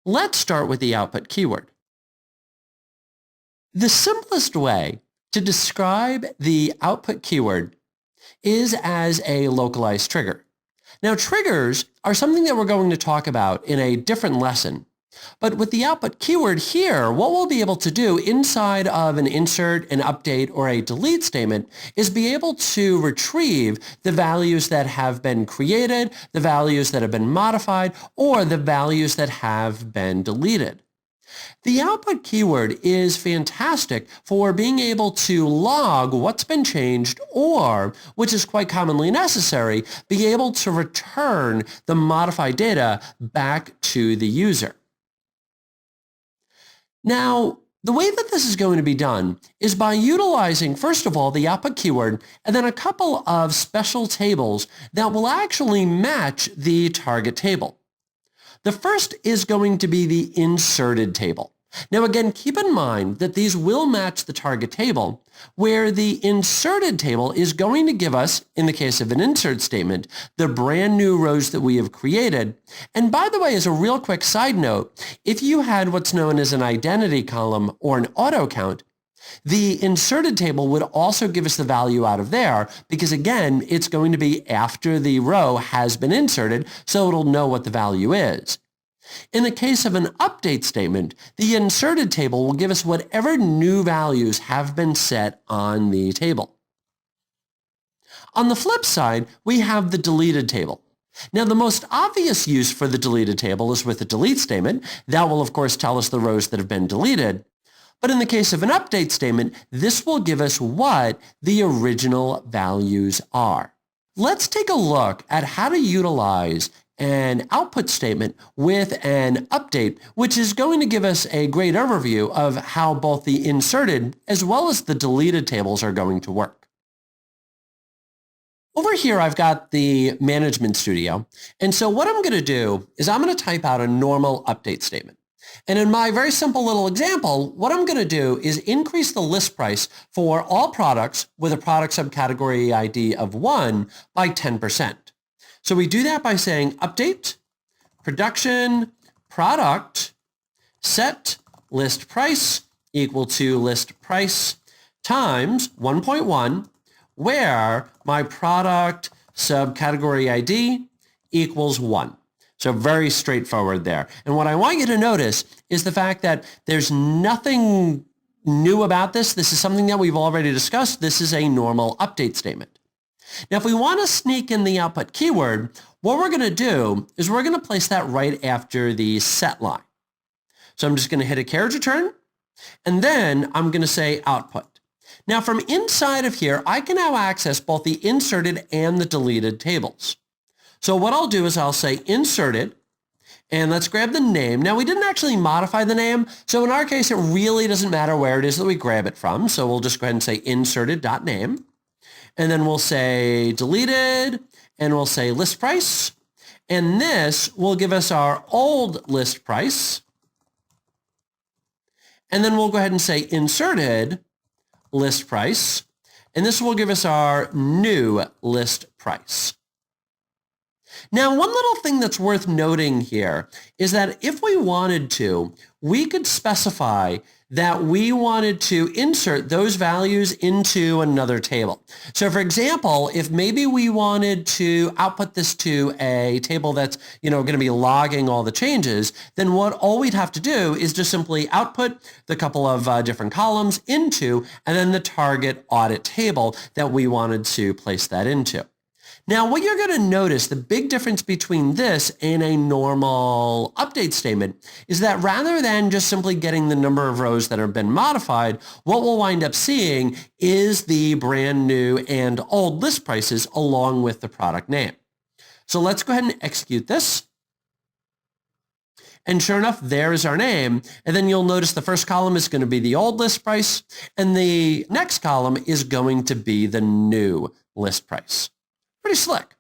Let's start with the output keyword. The simplest way to describe the output keyword is as a localized trigger. Now, triggers are something that we're going to talk about in a different lesson. But with the output keyword here, what we'll be able to do inside of an insert, an update, or a delete statement is be able to retrieve the values that have been created, the values that have been modified, or the values that have been deleted. The output keyword is fantastic for being able to log what's been changed or, which is quite commonly necessary, be able to return the modified data back to the user. Now, the way that this is going to be done is by utilizing, first of all, the output keyword and then a couple of special tables that will actually match the target table. The first is going to be the inserted table. Now again, keep in mind that these will match the target table, where the inserted table is going to give us, in the case of an insert statement, the brand new rows that we have created. And by the way, as a real quick side note, if you had what's known as an identity column or an auto count, the inserted table would also give us the value out of there because, again, it's going to be after the row has been inserted, so it'll know what the value is. In the case of an update statement, the inserted table will give us whatever new values have been set on the table. On the flip side, we have the deleted table. Now, the most obvious use for the deleted table is with the delete statement. That will, of course, tell us the rows that have been deleted. But in the case of an update statement, this will give us what the original values are. Let's take a look at how to utilize an output statement with an update, which is going to give us a great overview of how both the inserted as well as the deleted tables are going to work. Over here, I've got the Management Studio. And so what I'm going to do is I'm going to type out a normal update statement. And in my very simple little example, what I'm going to do is increase the list price for all products with a product subcategory ID of 1 by 10%. So we do that by saying update, production, product, set list price equal to list price times 1.1, where my product subcategory ID equals 1. So very straightforward there. And what I want you to notice is the fact that there's nothing new about this. This is something that we've already discussed. This is a normal update statement. Now, if we want to sneak in the output keyword, what we're going to do is we're going to place that right after the set line. So I'm just going to hit a carriage return, and then I'm going to say output. Now, from inside of here, I can now access both the inserted and the deleted tables. So what I'll do is I'll say inserted, and let's grab the name. Now, we didn't actually modify the name, so in our case, it really doesn't matter where it is that we grab it from. So we'll just go ahead and say inserted.name. And then we'll say deleted, and we'll say list price. And this will give us our old list price. And then we'll go ahead and say inserted list price. And this will give us our new list price. Now, one little thing that's worth noting here is that if we wanted to, we could specify that we wanted to insert those values into another table. So for example, if maybe we wanted to output this to a table that's, going to be logging all the changes, then all we'd have to do is just simply output the couple of different columns into, and then the target audit table that we wanted to place that into. Now, what you're going to notice, the big difference between this and a normal update statement is that rather than just simply getting the number of rows that have been modified, what we'll wind up seeing is the brand new and old list prices along with the product name. So let's go ahead and execute this. And sure enough, there is our name. And then you'll notice the first column is going to be the old list price, and the next column is going to be the new list price. Pretty slick.